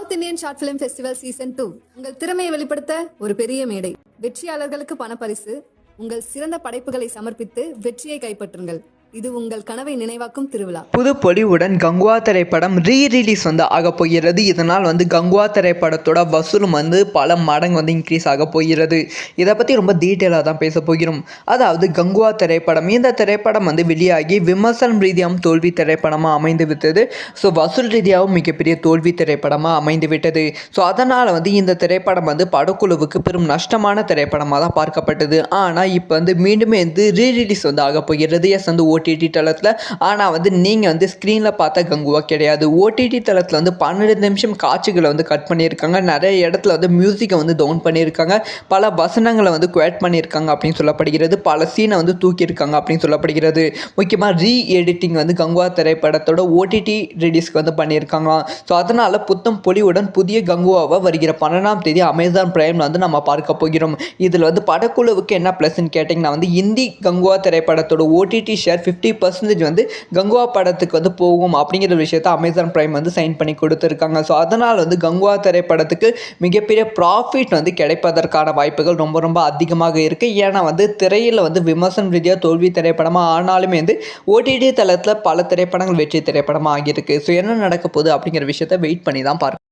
South Indian short film festival season 2 உங்கள் திறமையை வெளிப்படுத்த ஒரு பெரிய மேடை. வெற்றியாளர்களுக்கு பணப்பரிசு. உங்கள் சிறந்த படைப்புகளை சமர்ப்பித்து வெற்றியை கைப்பற்றுங்கள். இது உங்கள் கனவை நினைவாக்கும் திருவிழா. புது பொலிவுடன் கங்குவா திரைப்படம் ரீரிலீஸ் ஆக போகிறது. இதனால் கங்குவா திரைப்படத்தோட வசூலும் பல மடங்கு இன்க்ரீஸ் ஆக போகிறது. இதை பற்றி ரொம்ப டீட்டெயிலாக தான் பேச போகிறோம். அதாவது கங்குவா திரைப்படம், இந்த திரைப்படம் வெளியாகி விமர்சனம் ரீதியாகவும் தோல்வி திரைப்படமாக அமைந்து விட்டது. ஸோ வசூல் ரீதியாகவும் மிகப்பெரிய தோல்வி திரைப்படமாக அமைந்து விட்டது. ஸோ அதனால் இந்த திரைப்படம் படக்குழுவுக்கு பெரும் நஷ்டமான திரைப்படமாக தான் பார்க்கப்பட்டது. ஆனால் இப்போ மீண்டுமே ரீரிலீஸ் ஆக போகிறது. எஸ் ஓடிடி தளத்தில். ஆனால் நீங்கள் ஸ்க்ரீனில் பார்த்த கங்குவா கிடையாது. ஓடிடி தளத்தில் 12 நிமிஷம் காட்சிகளை கட் பண்ணியிருக்காங்க. நிறைய இடத்துல மியூசிக்கை டவுன் பண்ணியிருக்காங்க. பல வசனங்களை குவேட் பண்ணியிருக்காங்க அப்படின்னு சொல்லப்படுகிறது. பல சீனை தூக்கியிருக்காங்க அப்படின்னு சொல்லப்படுகிறது. முக்கியமாக ரீஎடிட்டிங் கங்குவா திரைப்படத்தோட ஓடிடி ரிலீஸ்க்கு பண்ணியிருக்காங்க. ஸோ அதனால் புத்தம் பொலிவுடன் புதிய கங்குவாவை வருகிற 12ஆம் தேதி அமேசான் பிரைமில் நம்ம பார்க்க போகிறோம். இதில் படக்குழுவுக்கு என்ன ப்ளஸ்ன்னு கேட்டிங்கன்னா இந்தி கங்குவா திரைப்படத்தோட ஓடிடி ஷேர் 50% கங்குவா படத்துக்கு போகும் அப்படிங்கிற விஷயத்தை அமேசான் பிரைம் சைன் பண்ணி கொடுத்துருக்காங்க. ஸோ அதனால் கங்குவா திரைப்படத்துக்கு மிகப்பெரிய ப்ராஃபிட் கிடைப்பதற்கான வாய்ப்புகள் ரொம்ப ரொம்ப அதிகமாக இருக்குது. ஏன்னா திரையில் விமர்சன ரீதியாக தோல்வி திரைப்படமாக ஆனாலுமே ஓடிடி தளத்தில் பல திரைப்படங்கள் வெற்றி திரைப்படமாக ஆகியிருக்கு. ஸோ என்ன நடக்க போகுது அப்படிங்கிற விஷயத்தை வெயிட் பண்ணி தான் பார்க்கணும்.